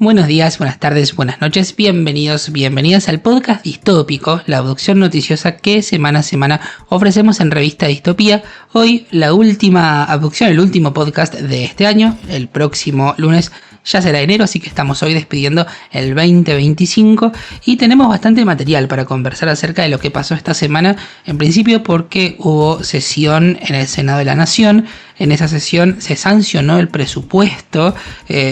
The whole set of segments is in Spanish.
Buenos días, buenas tardes, buenas noches, bienvenidas al podcast distópico, la producción noticiosa que semana a semana ofrecemos en Revista Distopía. Hoy la última abducción, el último podcast de este año, el próximo lunes ya será enero, así que estamos hoy despidiendo el 2025 y tenemos bastante material para conversar acerca de lo que pasó esta semana, en principio porque hubo sesión en el Senado de la Nación. En esa sesión se sancionó el presupuesto,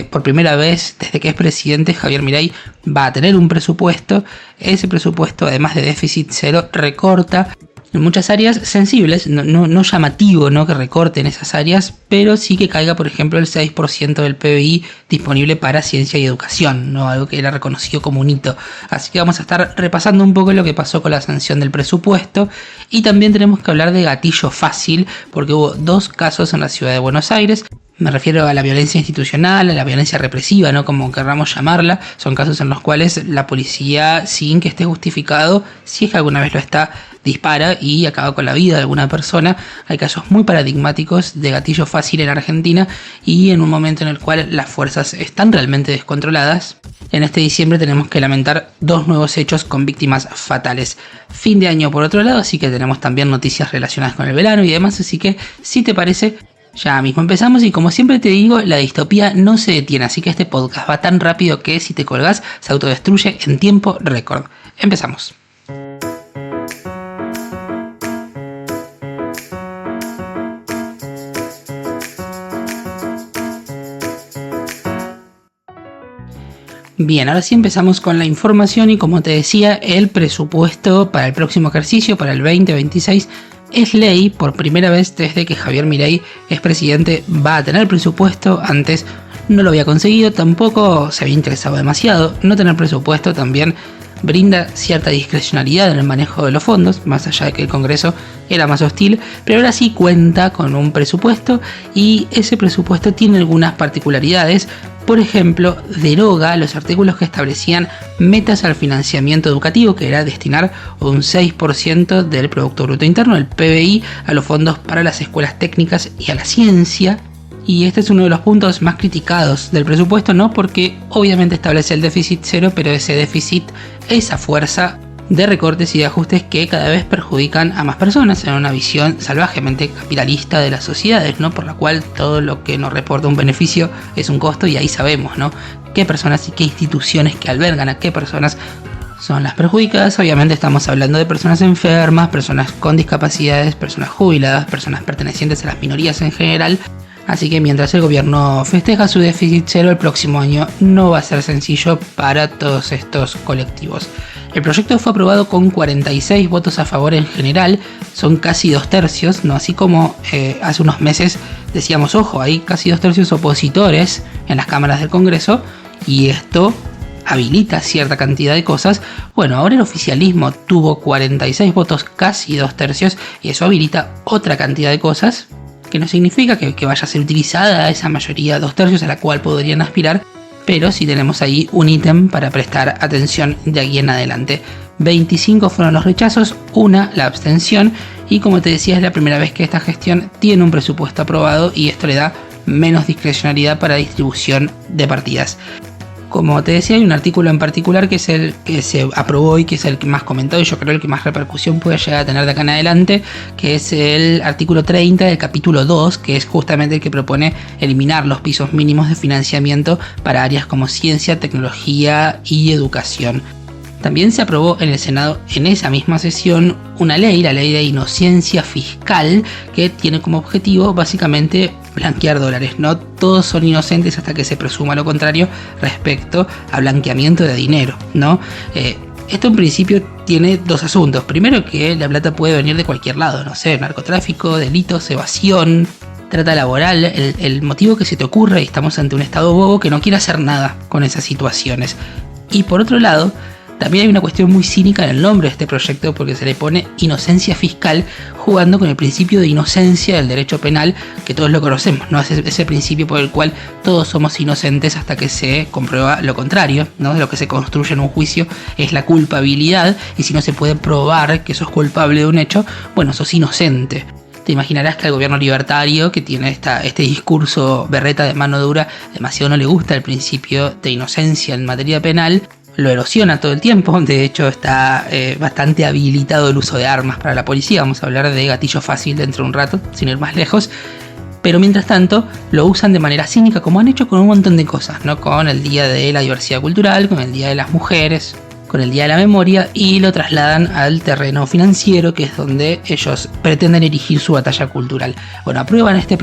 por primera vez desde que es presidente Javier Milei va a tener un presupuesto. Ese presupuesto, además de déficit cero, recorta en muchas áreas sensibles, no llamativo, ¿no?, que recorte en esas áreas, pero sí que caiga, por ejemplo, el 6% del PBI disponible para ciencia y educación, ¿no?, algo que era reconocido como un hito. Así que vamos a estar repasando un poco lo que pasó con la sanción del presupuesto y también tenemos que hablar de gatillo fácil, porque hubo dos casos en la ciudad de Buenos Aires. Me refiero a la violencia institucional, a la violencia represiva, ¿no?, como querramos llamarla. Son casos en los cuales la policía, sin que esté justificado, si es que alguna vez lo está, dispara y acaba con la vida de alguna persona. Hay casos muy paradigmáticos de gatillo fácil en Argentina y en un momento en el cual las fuerzas están realmente descontroladas. En este diciembre tenemos que lamentar dos nuevos hechos con víctimas fatales. Fin de año por otro lado, así que tenemos también noticias relacionadas con el verano y demás, así que si te parece, ya mismo empezamos. Y como siempre te digo, la distopía no se detiene, así que este podcast va tan rápido que si te colgás se autodestruye en tiempo récord. Empezamos. Bien, ahora sí empezamos con la información y como te decía, el presupuesto para el próximo ejercicio, para el 2026, es ley. Por primera vez desde que Javier Milei es presidente va a tener presupuesto. Antes no lo había conseguido, tampoco se había interesado demasiado. No tener presupuesto también brinda cierta discrecionalidad en el manejo de los fondos, más allá de que el Congreso era más hostil, pero ahora sí cuenta con un presupuesto y ese presupuesto tiene algunas particularidades. Por ejemplo, deroga los artículos que establecían metas al financiamiento educativo, que era destinar un 6% del Producto Bruto Interno, el PBI, a los fondos para las escuelas técnicas y a la ciencia. Y este es uno de los puntos más criticados del presupuesto, no porque obviamente establece el déficit cero, pero ese déficit, esa fuerza de recortes y de ajustes que cada vez perjudican a más personas en una visión salvajemente capitalista de las sociedades, ¿no?, por la cual todo lo que nos reporta un beneficio es un costo, y ahí sabemos, ¿no?, qué personas y qué instituciones que albergan a qué personas son las perjudicadas. Obviamente estamos hablando de personas enfermas, personas con discapacidades, personas jubiladas, personas pertenecientes a las minorías en general. Así que mientras el gobierno festeja su déficit cero, el próximo año no va a ser sencillo para todos estos colectivos. El proyecto fue aprobado con 46 votos a favor en general, son casi 2/3, ¿no? Así como hace unos meses decíamos, ojo, hay casi 2/3 opositores en las cámaras del Congreso y esto habilita cierta cantidad de cosas. Bueno, ahora el oficialismo tuvo 46 votos, casi 2/3, y eso habilita otra cantidad de cosas, que no significa que vaya a ser utilizada esa mayoría 2/3 a la cual podrían aspirar, pero sí tenemos ahí un ítem para prestar atención de aquí en adelante. 25 fueron los rechazos, 1 la abstención, y como te decía, es la primera vez que esta gestión tiene un presupuesto aprobado y esto le da menos discrecionalidad para distribución de partidas. Como te decía, hay un artículo en particular que es el que se aprobó y que es el que más comentado y yo creo el que más repercusión puede llegar a tener de acá en adelante, que es el artículo 30 del capítulo 2, que es justamente el que propone eliminar los pisos mínimos de financiamiento para áreas como ciencia, tecnología y educación. También se aprobó en el Senado en esa misma sesión una ley, la ley de inocencia fiscal, que tiene como objetivo básicamente blanquear dólares. No todos son inocentes hasta que se presuma lo contrario respecto a blanqueamiento de dinero, ¿no? Esto en principio tiene dos asuntos. Primero, que la plata puede venir de cualquier lado, no sé, narcotráfico, delitos, evasión, trata laboral, el motivo que se te ocurra, y estamos ante un estado bobo que no quiere hacer nada con esas situaciones. Y por otro lado, también hay una cuestión muy cínica en el nombre de este proyecto, porque se le pone inocencia fiscal, jugando con el principio de inocencia del derecho penal, que todos lo conocemos, ¿no? Es ese principio por el cual todos somos inocentes hasta que se comprueba lo contrario, ¿no? Lo que se construye en un juicio es la culpabilidad, y si no se puede probar que sos culpable de un hecho, bueno, sos inocente. te imaginarás que al gobierno libertario, que tiene este discurso berreta de mano dura, demasiado no le gusta el principio de inocencia en materia penal, lo erosiona todo el tiempo. De hecho, está bastante habilitado el uso de armas para la policía. Vamos a hablar de gatillo fácil dentro de un rato, sin ir más lejos. Pero mientras tanto, lo usan de manera cínica, como han hecho con un montón de cosas, ¿no? Con el Día de la Diversidad Cultural, con el Día de las Mujeres, con el Día de la Memoria, y lo trasladan al terreno financiero, que es donde ellos pretenden erigir su batalla cultural. Bueno, aprueban este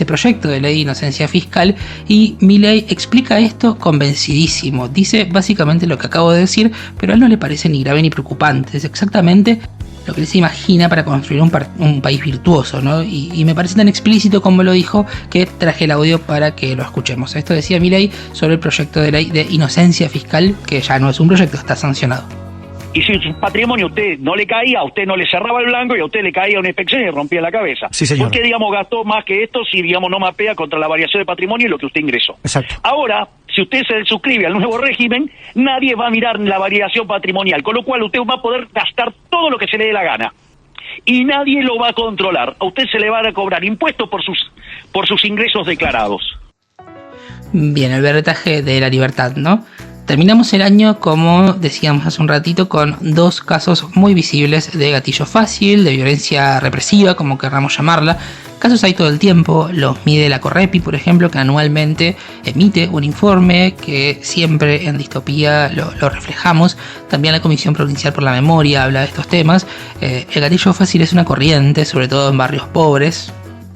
proyecto de ley de inocencia fiscal y Milei explica esto convencidísimo. Dice básicamente lo que acabo de decir, pero a él no le parece ni grave ni preocupante. Es exactamente lo que él se imagina para construir un país virtuoso, ¿no? Y me parece tan explícito como lo dijo que traje el audio para que lo escuchemos. Esto decía Milei sobre el proyecto de ley de inocencia fiscal, que ya no es un proyecto, está sancionado. Y si su patrimonio a usted no le caía, a usted no le cerraba el blanco y a usted le caía una inspección y le rompía la cabeza. Sí, señor. ¿Por qué, digamos, gastó más que esto si, digamos, no mapea contra la variación de patrimonio y lo que usted ingresó? Exacto. Ahora, si usted se suscribe al nuevo régimen, nadie va a mirar la variación patrimonial, con lo cual usted va a poder gastar todo lo que se le dé la gana. Y nadie lo va a controlar. A usted se le van a cobrar impuestos por sus ingresos declarados. Bien, el berretaje de la libertad, ¿no? Terminamos el año, como decíamos hace un ratito, con dos casos muy visibles de gatillo fácil, de violencia represiva, como querramos llamarla. Casos hay todo el tiempo, los mide la Correpi, por ejemplo, que anualmente emite un informe que siempre en Distopía lo reflejamos. También la Comisión Provincial por la Memoria habla de estos temas. El gatillo fácil es una corriente, sobre todo en barrios pobres,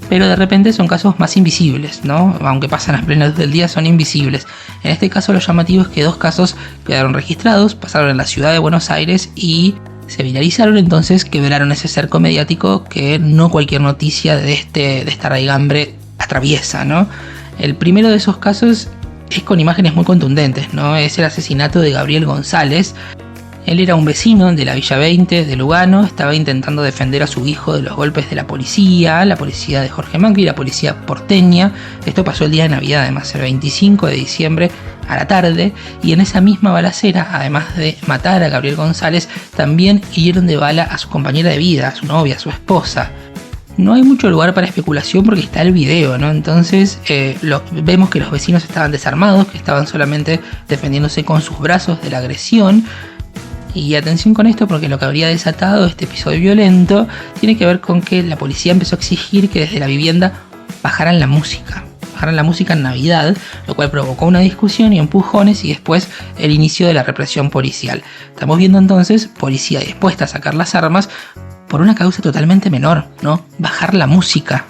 pero de repente son casos más invisibles, ¿no? Aunque pasan a plena luz del día, son invisibles. En este caso lo llamativo es que dos casos quedaron registrados, pasaron en la ciudad de Buenos Aires y se viralizaron, entonces quebraron ese cerco mediático que no cualquier noticia de esta raigambre atraviesa, ¿no? El primero de esos casos es con imágenes muy contundentes, ¿no? Es el asesinato de Gabriel González. Él era un vecino de la Villa 20 de Lugano, estaba intentando defender a su hijo de los golpes de la policía de Jorge Macri, la policía porteña. Esto pasó el día de Navidad, además, el 25 de diciembre a la tarde, y en esa misma balacera, además de matar a Gabriel González, también hirieron de bala a su compañera de vida, a su novia, a su esposa. No hay mucho lugar para especulación porque está el video, ¿no? Entonces vemos que los vecinos estaban desarmados, que estaban solamente defendiéndose con sus brazos de la agresión. Y atención con esto, porque lo que habría desatado este episodio violento tiene que ver con que la policía empezó a exigir que desde la vivienda bajaran la música en Navidad, lo cual provocó una discusión y empujones y después el inicio de la represión policial. Estamos viendo entonces policía dispuesta a sacar las armas por una causa totalmente menor, ¿no? Bajar la música.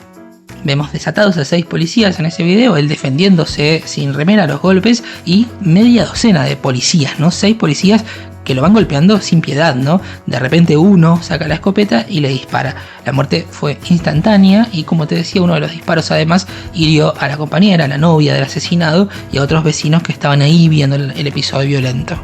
Vemos desatados a 6 policías en ese video, él defendiéndose sin remera a los golpes, y media docena de policías, ¿no? 6 policías que lo van golpeando sin piedad, ¿no? De repente uno saca la escopeta y le dispara. La muerte fue instantánea y, como te decía, uno de los disparos además hirió a la compañera, a la novia del asesinado y a otros vecinos que estaban ahí viendo el episodio violento.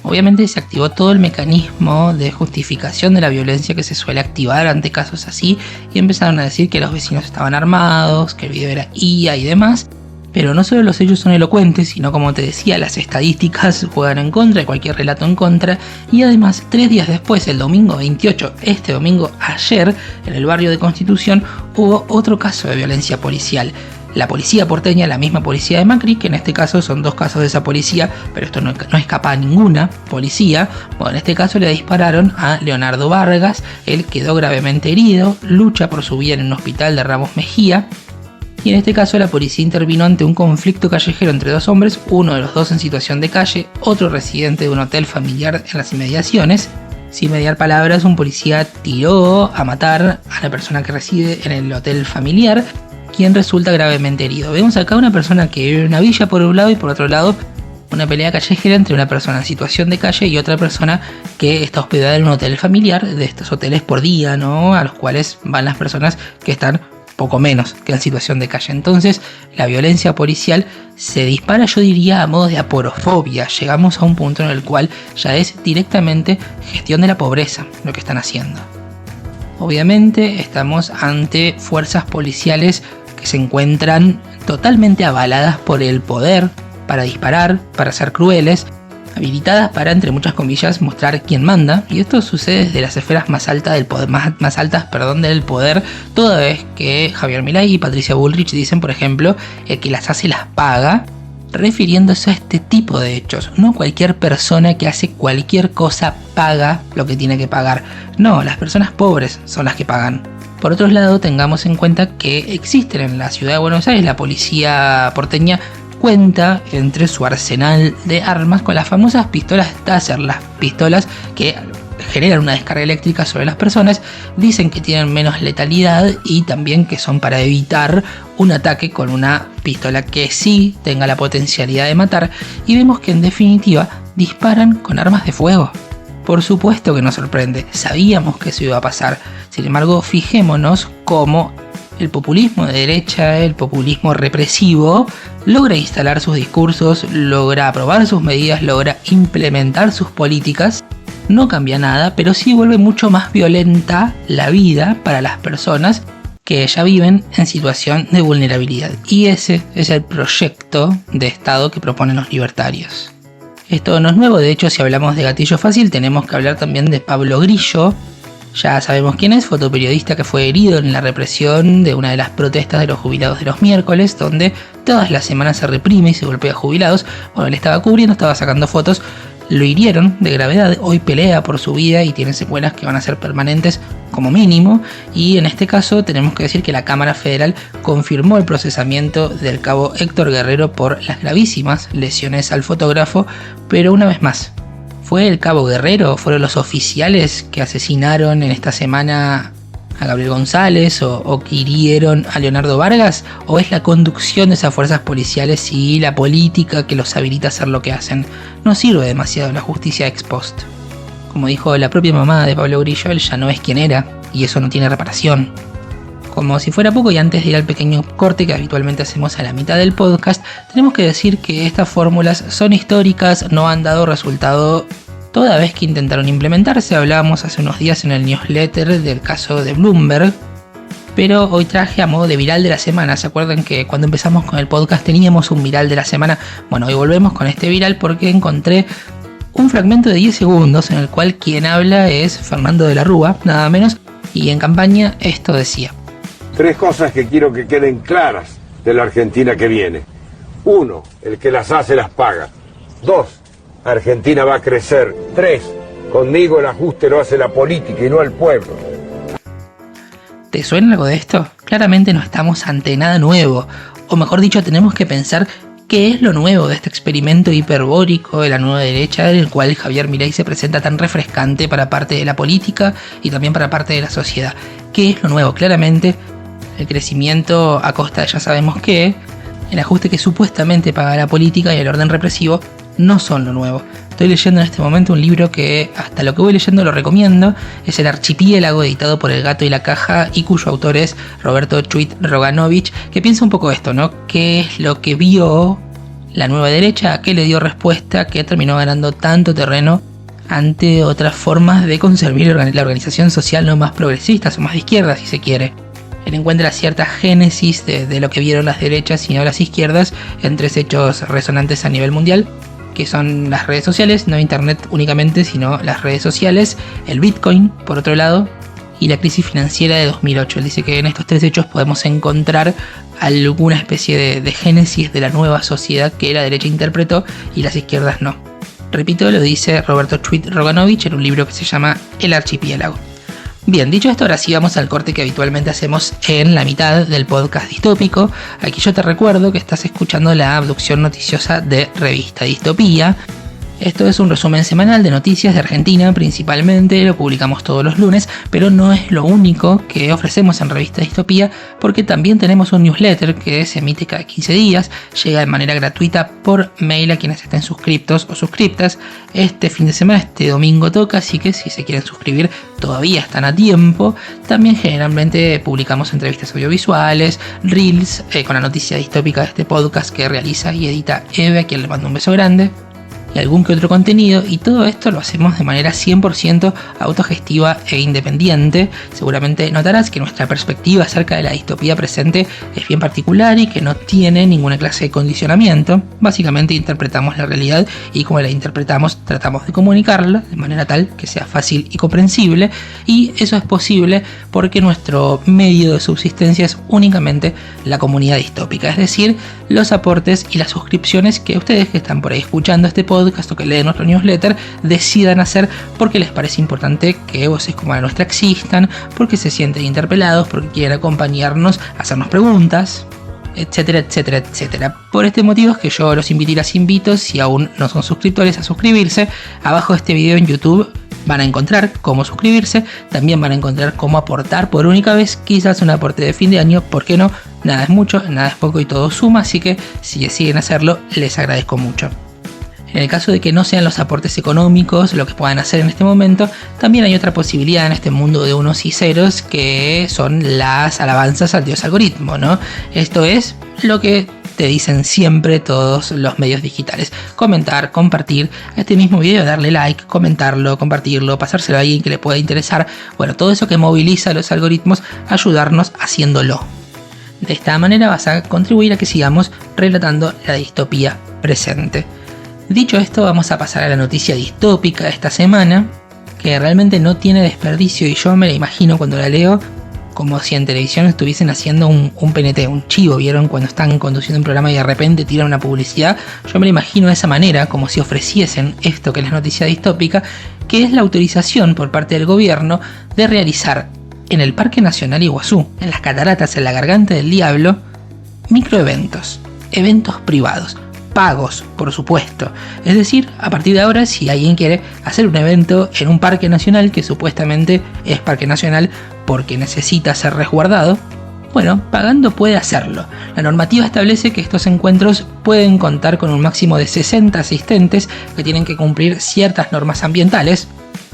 Obviamente se activó todo el mecanismo de justificación de la violencia que se suele activar ante casos así, y empezaron a decir que los vecinos estaban armados, que el video era IA y demás. Pero no solo los hechos son elocuentes, sino, como te decía, las estadísticas juegan en contra, de cualquier relato en contra. Y además, 3 días después, el domingo 28, ayer, en el barrio de Constitución, hubo otro caso de violencia policial. La policía porteña, la misma policía de Macri, que en este caso son 2 casos de esa policía, pero esto no escapa a ninguna policía. Bueno, en este caso le dispararon a Leonardo Vargas, él quedó gravemente herido, lucha por su vida en un hospital de Ramos Mejía. Y en este caso la policía intervino ante un conflicto callejero entre 2 hombres, uno de los 2 en situación de calle, otro residente de un hotel familiar en las inmediaciones. Sin mediar palabras, un policía tiró a matar a la persona que reside en el hotel familiar, quien resulta gravemente herido. Vemos acá una persona que vive en una villa por un lado y por otro lado una pelea callejera entre una persona en situación de calle y otra persona que está hospedada en un hotel familiar, de estos hoteles por día, ¿no? A los cuales van las personas que están poco menos que en situación de calle. Entonces la violencia policial se dispara, yo diría, a modo de aporofobia. Llegamos a un punto en el cual ya es directamente gestión de la pobreza lo que están haciendo. Obviamente estamos ante fuerzas policiales que se encuentran totalmente avaladas por el poder para disparar, para ser crueles. habilitadas para, entre muchas comillas, mostrar quién manda, y esto sucede desde las esferas más altas del poder, del poder, toda vez que Javier Milei y Patricia Bullrich dicen, por ejemplo, el que las hace las paga, refiriéndose a este tipo de hechos. No cualquier persona que hace cualquier cosa paga lo que tiene que pagar. No, las personas pobres son las que pagan. Por otro lado, tengamos en cuenta que existen en la ciudad de Buenos Aires, la policía porteña cuenta entre su arsenal de armas con las famosas pistolas Taser, las pistolas que generan una descarga eléctrica sobre las personas, dicen que tienen menos letalidad y también que son para evitar un ataque con una pistola que sí tenga la potencialidad de matar, y vemos que en definitiva disparan con armas de fuego. Por supuesto que nos sorprende, sabíamos que eso iba a pasar. Sin embargo, fijémonos cómo el populismo de derecha, el populismo represivo, logra instalar sus discursos, logra aprobar sus medidas, logra implementar sus políticas. No cambia nada, pero sí vuelve mucho más violenta la vida para las personas que ya viven en situación de vulnerabilidad. Y ese es el proyecto de Estado que proponen los libertarios. Esto no es nuevo, de hecho si hablamos de gatillo fácil tenemos que hablar también de Pablo Grillo. Ya sabemos quién es, fotoperiodista que fue herido en la represión de una de las protestas de los jubilados de los miércoles, donde todas las semanas se reprime y se golpea a jubilados. Bueno, él estaba cubriendo, estaba sacando fotos, lo hirieron de gravedad, hoy pelea por su vida y tiene secuelas que van a ser permanentes como mínimo, y en este caso tenemos que decir que la Cámara Federal confirmó el procesamiento del cabo Héctor Guerrero por las gravísimas lesiones al fotógrafo, pero una vez más, ¿fue el cabo Guerrero? ¿Fueron los oficiales que asesinaron en esta semana a Gabriel González o que hirieron a Leonardo Vargas? ¿O es la conducción de esas fuerzas policiales y la política que los habilita a hacer lo que hacen? No sirve demasiado la justicia ex post. Como dijo la propia mamá de Pablo Grillo, él ya no es quien era y eso no tiene reparación. Como si fuera poco, y antes de ir al pequeño corte que habitualmente hacemos a la mitad del podcast, tenemos que decir que estas fórmulas son históricas, no han dado resultado toda vez que intentaron implementarse. Hablábamos hace unos días en el newsletter del caso de Bloomberg, pero hoy traje a modo de viral de la semana. ¿Se acuerdan que cuando empezamos con el podcast teníamos un viral de la semana? Bueno, hoy volvemos con este viral porque encontré un fragmento de 10 segundos en el cual quien habla es Fernando de la Rúa, nada menos, y en campaña esto decía: 3 cosas que quiero que queden claras de la Argentina que viene. 1, el que las hace las paga. 2, Argentina va a crecer. 3, conmigo el ajuste lo hace la política y no el pueblo. ¿Te suena algo de esto? Claramente no estamos ante nada nuevo, o mejor dicho, tenemos que pensar qué es lo nuevo de este experimento hiperbórico de la nueva derecha, en el cual Javier Milei se presenta tan refrescante para parte de la política y también para parte de la sociedad. ¿Qué es lo nuevo? Claramente el crecimiento a costa de ya sabemos qué, el ajuste que supuestamente paga la política y el orden represivo no son lo nuevo. Estoy leyendo en este momento un libro que hasta lo que voy leyendo lo recomiendo, es El Archipiélago, editado por El Gato y la Caja, y cuyo autor es Roberto Chuit Roganovich, que piensa un poco esto, ¿no? ¿Qué es lo que vio la nueva derecha? ¿A qué le dio respuesta? ¿Que terminó ganando tanto terreno ante otras formas de concebir la organización social no más progresistas o más de izquierda, si se quiere? Él encuentra cierta génesis de lo que vieron las derechas y no las izquierdas en 3 hechos resonantes a nivel mundial, que son las redes sociales, no internet únicamente, sino las redes sociales, el Bitcoin, por otro lado, y la crisis financiera de 2008. Él dice que en estos 3 hechos podemos encontrar alguna especie de génesis de la nueva sociedad que la derecha interpretó y las izquierdas no. Repito, lo dice Roberto Chuit Roganovich en un libro que se llama El Archipiélago. Bien, dicho esto, ahora sí vamos al corte que habitualmente hacemos en la mitad del podcast distópico. Aquí yo te recuerdo que estás escuchando la abducción noticiosa de Revista Distopía. Esto es un resumen semanal de noticias de Argentina principalmente, lo publicamos todos los lunes, pero no es lo único que ofrecemos en Revista Distopía, porque también tenemos un newsletter que se emite cada 15 días, llega de manera gratuita por mail a quienes estén suscriptos o suscriptas. Este fin de semana, este domingo toca, así que si se quieren suscribir todavía están a tiempo. También generalmente publicamos entrevistas audiovisuales, reels, con la noticia distópica de este podcast que realiza y edita Eve, a quien le mando un beso grande. y algún que otro contenido, y todo esto lo hacemos de manera 100% autogestiva e independiente. Seguramente notarás que nuestra perspectiva acerca de la distopía presente es bien particular y que no tiene ninguna clase de condicionamiento. Básicamente interpretamos la realidad y como la interpretamos tratamos de comunicarla de manera tal que sea fácil y comprensible, y eso es posible porque nuestro medio de subsistencia es únicamente la comunidad distópica, es decir, los aportes y las suscripciones que ustedes que están por ahí escuchando este podcast o que leen nuestro newsletter decidan hacer porque les parece importante que Voces como la nuestra existan, porque se sienten interpelados, porque quieren acompañarnos, hacernos preguntas, etcétera, etcétera, etcétera. Por este motivo es que yo los invito y las invito, si aún no son suscriptores, a suscribirse. Abajo de este video en YouTube van a encontrar cómo suscribirse, también van a encontrar cómo aportar por única vez, quizás un aporte de fin de año, ¿por qué no? Nada es mucho, nada es poco y todo suma, así que si deciden hacerlo, les agradezco mucho. En el caso de que no sean los aportes económicos lo que puedan hacer en este momento, también hay otra posibilidad en este mundo de unos y ceros, que son las alabanzas al dios algoritmo, ¿no? Esto es lo que te dicen siempre todos los medios digitales: comentar, compartir este mismo video, darle like, comentarlo, compartirlo, pasárselo a alguien que le pueda interesar. Bueno, todo eso que moviliza a los algoritmos, ayudarnos haciéndolo. De esta manera vas a contribuir a que sigamos relatando la distopía presente. Dicho esto, vamos a pasar a la noticia distópica de esta semana, que realmente no tiene desperdicio, y yo me la imagino cuando la leo como si en televisión estuviesen haciendo un PNT, un chivo. ¿Vieron cuando están conduciendo un programa y de repente tiran una publicidad? Yo me la imagino de esa manera, como si ofreciesen esto que es la noticia distópica, que es la autorización por parte del gobierno de realizar en el Parque Nacional Iguazú, en las cataratas, en la Garganta del Diablo, microeventos, eventos privados, pagos, por supuesto. Es decir, a partir de ahora, si alguien quiere hacer un evento en un parque nacional, que supuestamente es parque nacional porque necesita ser resguardado, bueno, pagando puede hacerlo. La normativa establece que estos encuentros pueden contar con un máximo de 60 asistentes que tienen que cumplir ciertas normas ambientales.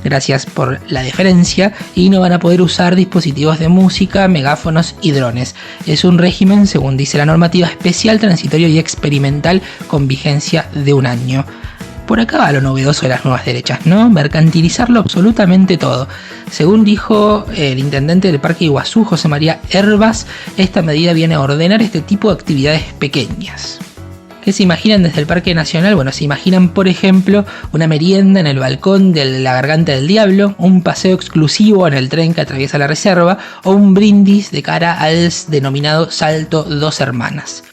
Gracias por la deferencia, y no van a poder usar dispositivos de música, megáfonos y drones. Es un régimen, según dice la normativa, especial, transitorio y experimental con vigencia de 1 año. Por acá va lo novedoso de las nuevas derechas, ¿no? Mercantilizarlo absolutamente todo. Según dijo el intendente del Parque Iguazú, José María Hervas, esta medida viene a ordenar este tipo de actividades pequeñas. ¿Qué se imaginan desde el Parque Nacional? Bueno, se imaginan, por ejemplo, una merienda en el balcón de la Garganta del Diablo, un paseo exclusivo en el tren que atraviesa la reserva, o un brindis de cara al denominado Salto Dos Hermanas.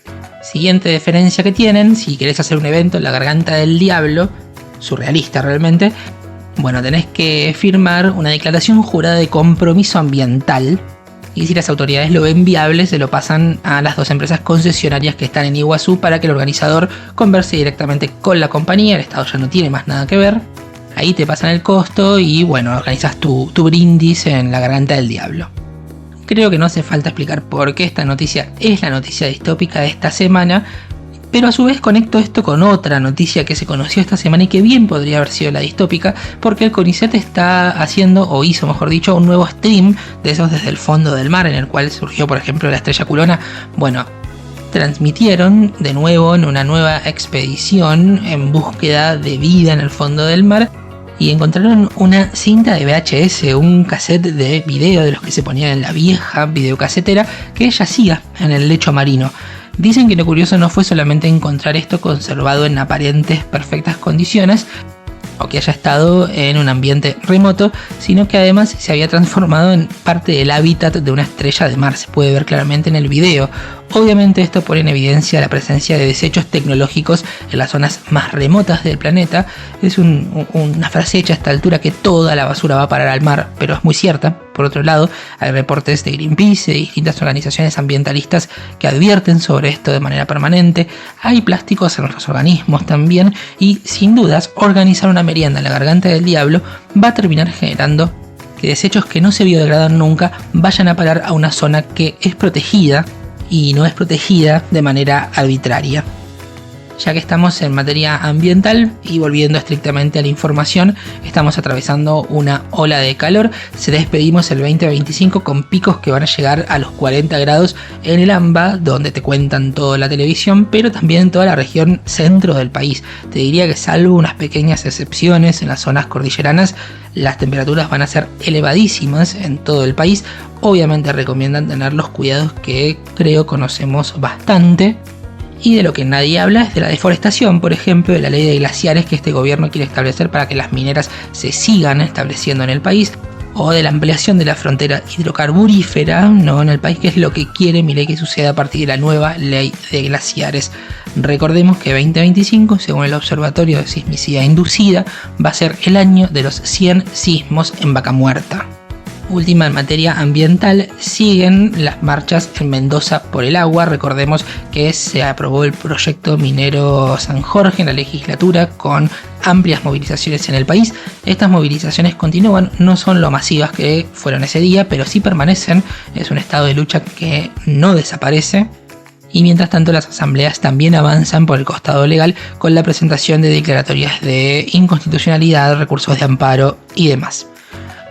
Siguiente deferencia que tienen: si querés hacer un evento en la Garganta del Diablo, surrealista realmente, bueno, tenés que firmar una declaración jurada de compromiso ambiental, y si las autoridades lo ven viable, se lo pasan a las 2 empresas concesionarias que están en Iguazú para que el organizador converse directamente con la compañía. El Estado ya no tiene más nada que ver. Ahí te pasan el costo y bueno, organizas tu brindis en la Garganta del Diablo. Creo que no hace falta explicar por qué esta noticia es la noticia distópica de esta semana, pero a su vez conecto esto con otra noticia que se conoció esta semana y que bien podría haber sido la distópica, porque el CONICET está haciendo, o hizo mejor dicho, un nuevo stream de esos desde el fondo del mar, en el cual surgió por ejemplo la estrella Culona. Bueno, transmitieron de nuevo en una nueva expedición en búsqueda de vida en el fondo del mar, y encontraron una cinta de VHS, un cassette de video de los que se ponían en la vieja videocasetera, que yacía en el lecho marino. Dicen que lo curioso no fue solamente encontrar esto conservado en aparentes perfectas condiciones, o que haya estado en un ambiente remoto, sino que además se había transformado en parte del hábitat de una estrella de mar. Se puede ver claramente en el video. Obviamente esto pone en evidencia la presencia de desechos tecnológicos en las zonas más remotas del planeta. Es una frase hecha a esta altura, que toda la basura va a parar al mar, pero es muy cierta. Por otro lado, hay reportes de Greenpeace y de distintas organizaciones ambientalistas que advierten sobre esto de manera permanente. Hay plásticos en nuestros organismos también, y sin dudas organizar una merienda en la Garganta del Diablo va a terminar generando que desechos que no se biodegradan nunca vayan a parar a una zona que es protegida y no es protegida de manera arbitraria. Ya que estamos en materia ambiental y volviendo estrictamente a la información, estamos atravesando una ola de calor. Se despedimos el 2025 con picos que van a llegar a los 40 grados en el AMBA, donde te cuentan toda la televisión, pero también en toda la región centro del país. Te diría que salvo unas pequeñas excepciones en las zonas cordilleranas, las temperaturas van a ser elevadísimas en todo el país. Obviamente recomiendan tener los cuidados que creo conocemos bastante. Y de lo que nadie habla es de la deforestación, por ejemplo, de la ley de glaciares que este gobierno quiere establecer para que las mineras se sigan estableciendo en el país, o de la ampliación de la frontera hidrocarburífera en el país, que es lo que quiere Milei que suceda a partir de la nueva ley de glaciares. Recordemos que 2025, según el Observatorio de Sismicidad Inducida, va a ser el año de los 100 sismos en Vaca Muerta. Última en materia ambiental, siguen las marchas en Mendoza por el agua. Recordemos que se aprobó el proyecto minero San Jorge en la legislatura con amplias movilizaciones en el país. Estas movilizaciones continúan, no son lo masivas que fueron ese día, pero sí permanecen. Es un estado de lucha que no desaparece. Y mientras tanto las asambleas también avanzan por el costado legal con la presentación de declaratorias de inconstitucionalidad, recursos de amparo y demás.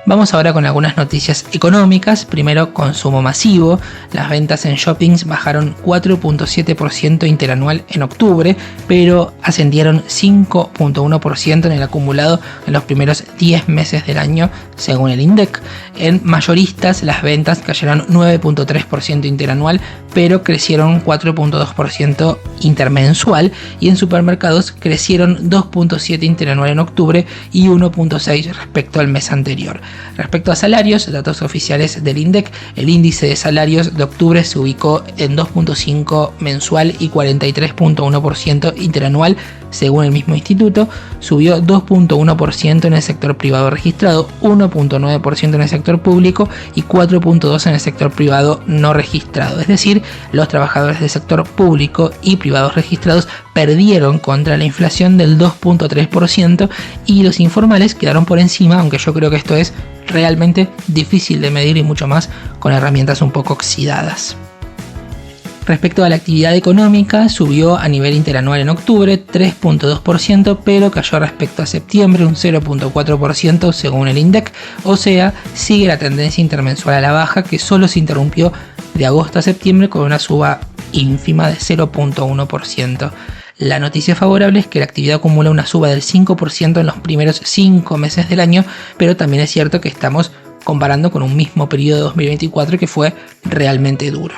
Vamos ahora con algunas noticias económicas. Primero, consumo masivo. Las ventas en shoppings bajaron 4.7% interanual en octubre, pero ascendieron 5.1% en el acumulado en los primeros 10 meses del año, según el INDEC. En mayoristas, las ventas cayeron 9.3% interanual, pero crecieron 4.2% intermensual. Y en supermercados crecieron 2.7% interanual en octubre y 1.6% respecto al mes anterior. Respecto a salarios, datos oficiales del INDEC, el índice de salarios de octubre se ubicó en 2.5% mensual y 43.1% interanual, según el mismo instituto. Subió 2.1% en el sector privado registrado, 1.9% en el sector público y 4.2% en el sector privado no registrado. Es decir, los trabajadores del sector público y privados registrados perdieron contra la inflación del 2.3% y los informales quedaron por encima, aunque yo creo que esto es realmente difícil de medir y mucho más con herramientas un poco oxidadas. Respecto a la actividad económica, subió a nivel interanual en octubre 3.2%, pero cayó respecto a septiembre un 0.4% según el INDEC, o sea, sigue la tendencia intermensual a la baja que solo se interrumpió de agosto a septiembre con una suba ínfima de 0.1%. La noticia favorable es que la actividad acumula una suba del 5% en los primeros 5 meses del año, pero también es cierto que estamos comparando con un mismo periodo de 2024 que fue realmente duro.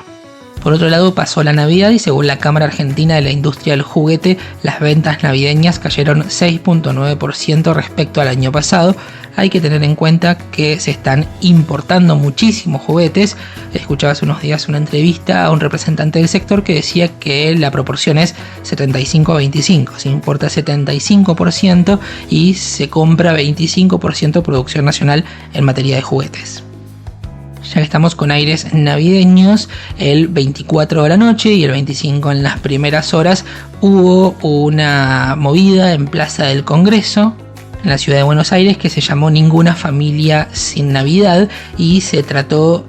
Por otro lado, pasó la Navidad y según la Cámara Argentina de la Industria del Juguete, las ventas navideñas cayeron 6.9% respecto al año pasado. Hay que tener en cuenta que se están importando muchísimos juguetes. Escuchaba hace unos días una entrevista a un representante del sector que decía que la proporción es 75-25. Se importa 75% y se compra 25% producción nacional en materia de juguetes. Ya que estamos con aires navideños, el 24 de la noche y el 25 en las primeras horas hubo una movida en Plaza del Congreso, en la ciudad de Buenos Aires, que se llamó Ninguna Familia Sin Navidad y se trató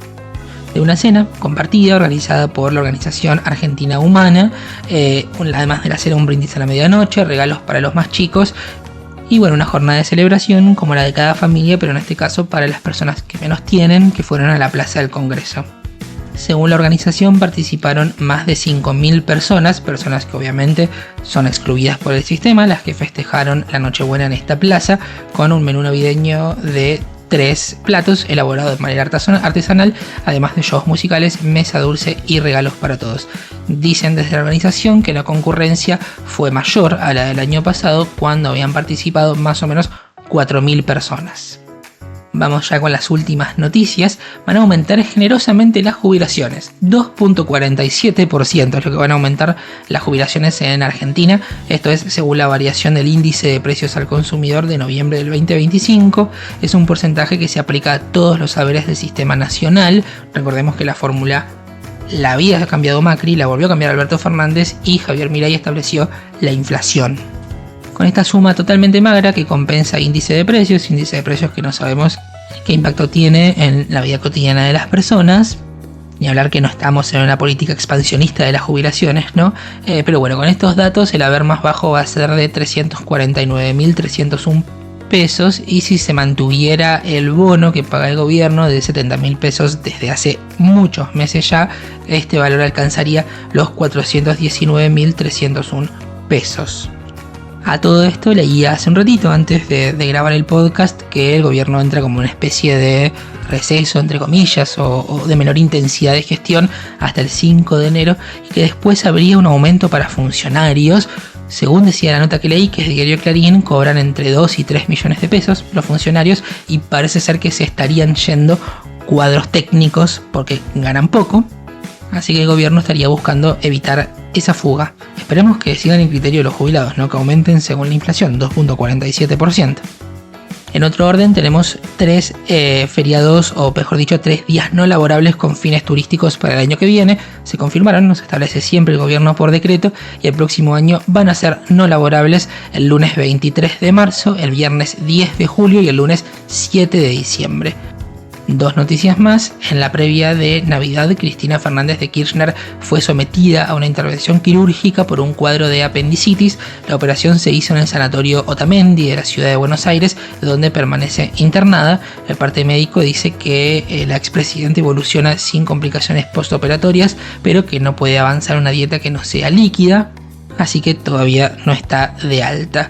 de una cena compartida organizada por la organización Argentina Humana. Además de la cena, un brindis a la medianoche, regalos para los más chicos. Y bueno, una jornada de celebración como la de cada familia, pero en este caso para las personas que menos tienen, que fueron a la Plaza del Congreso. Según la organización participaron más de 5.000 personas que obviamente son excluidas por el sistema, las que festejaron la Nochebuena en esta plaza con un menú navideño de 3 platos elaborados de manera artesanal, además de shows musicales, mesa dulce y regalos para todos. Dicen desde la organización que la concurrencia fue mayor a la del año pasado, cuando habían participado más o menos 4.000 personas. Vamos ya con las últimas noticias. Van a aumentar generosamente las jubilaciones. 2.47% es lo que van a aumentar las jubilaciones en Argentina. Esto es según la variación del índice de precios al consumidor de noviembre del 2025. Es un porcentaje que se aplica a todos los saberes del sistema nacional. Recordemos que la fórmula la había cambiado Macri, la volvió a cambiar Alberto Fernández y Javier Milei estableció la inflación. Con esta suma totalmente magra que compensa índice de precios que no sabemos qué impacto tiene en la vida cotidiana de las personas, Ni hablar que no estamos en una política expansionista de las jubilaciones, ¿no? Pero bueno, con estos datos el haber más bajo va a ser de 349.301 pesos, y si se mantuviera el bono que paga el gobierno de 70.000 pesos desde hace muchos meses ya, este valor alcanzaría los 419.301 pesos. A todo esto leí hace un ratito, antes de grabar el podcast, que el gobierno entra como una especie de receso, entre comillas, o de menor intensidad de gestión hasta el 5 de enero, y que después habría un aumento para funcionarios. Según decía la nota que leí, que es de Diario Clarín, cobran entre 2 y 3 millones de pesos los funcionarios, y parece ser que se estarían yendo cuadros técnicos porque ganan poco. Así que el gobierno estaría buscando evitar esa fuga. Esperemos que sigan el criterio de los jubilados, no que aumenten según la inflación, 2.47%. En otro orden tenemos 3 feriados, o mejor dicho, 3 días no laborables con fines turísticos para el año que viene. Se confirmaron, nos establece siempre el gobierno por decreto, y el próximo año van a ser no laborables el lunes 23 de marzo, el viernes 10 de julio y el lunes 7 de diciembre. 2 noticias más. En la previa de Navidad, Cristina Fernández de Kirchner fue sometida a una intervención quirúrgica por un cuadro de apendicitis. La operación se hizo en el sanatorio Otamendi de la ciudad de Buenos Aires, donde permanece internada. El parte médico dice que la expresidenta evoluciona sin complicaciones postoperatorias, pero que no puede avanzar una dieta que no sea líquida, así que todavía no está de alta.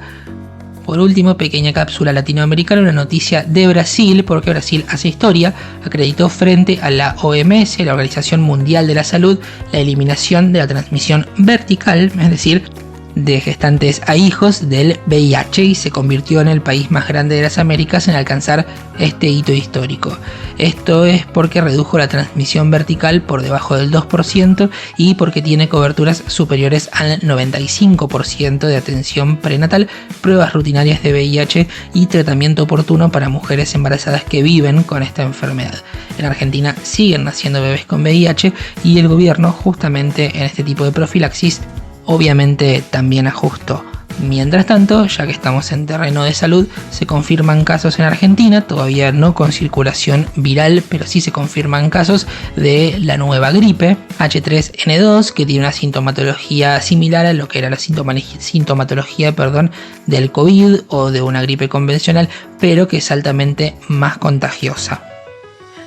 Por último, pequeña cápsula latinoamericana, una noticia de Brasil, porque Brasil hace historia, acreditó frente a la OMS, la Organización Mundial de la Salud, la eliminación de la transmisión vertical, es decir, de gestantes a hijos del VIH, y se convirtió en el país más grande de las Américas en alcanzar este hito histórico. Esto es porque redujo la transmisión vertical por debajo del 2% y porque tiene coberturas superiores al 95% de atención prenatal, pruebas rutinarias de VIH y tratamiento oportuno para mujeres embarazadas que viven con esta enfermedad. En Argentina siguen naciendo bebés con VIH, y el gobierno, justamente en este tipo de profilaxis, obviamente también ajustó. Mientras tanto, ya que estamos en terreno de salud, se confirman casos en Argentina, todavía no con circulación viral, pero sí se confirman casos de la nueva gripe H3N2, que tiene una sintomatología similar a lo que era la sintomatología del COVID o de una gripe convencional, pero que es altamente más contagiosa.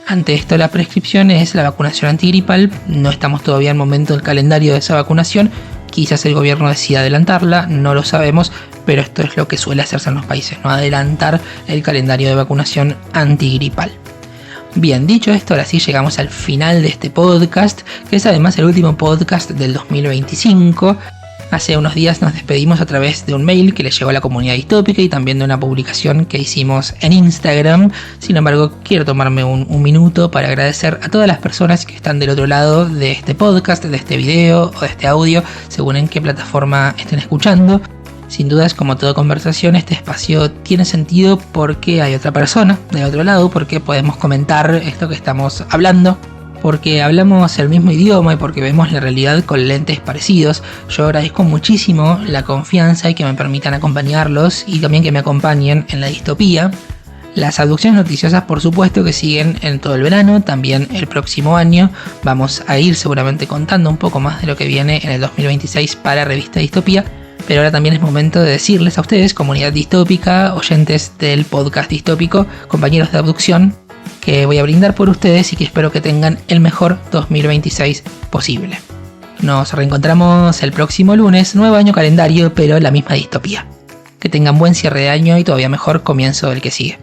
Ante esto, la prescripción es la vacunación antigripal. No estamos todavía en el momento del calendario de esa vacunación. Quizás el gobierno decida adelantarla, no lo sabemos, pero esto es lo que suele hacerse en los países, no adelantar el calendario de vacunación antigripal. Bien, dicho esto, ahora sí llegamos al final de este podcast, que es además el último podcast del 2025. Hace unos días nos despedimos a través de un mail que le llegó a la comunidad distópica y también de una publicación que hicimos en Instagram. Sin embargo, quiero tomarme un minuto para agradecer a todas las personas que están del otro lado de este podcast, de este video o de este audio, según en qué plataforma estén escuchando. Sin dudas, como toda conversación, este espacio tiene sentido porque hay otra persona del otro lado, porque podemos comentar esto que estamos hablando, porque hablamos el mismo idioma y porque vemos la realidad con lentes parecidos. Yo agradezco muchísimo la confianza y que me permitan acompañarlos y también que me acompañen en la distopía. Las abducciones noticiosas, por supuesto, que siguen en todo el verano, también el próximo año. Vamos a ir seguramente contando un poco más de lo que viene en el 2026 para Revista Distopía. Pero ahora también es momento de decirles a ustedes, comunidad distópica, oyentes del podcast distópico, compañeros de abducción, que voy a brindar por ustedes y que espero que tengan el mejor 2026 posible. Nos reencontramos el próximo lunes, nuevo año calendario, pero la misma distopía. Que tengan buen cierre de año y todavía mejor comienzo del que sigue.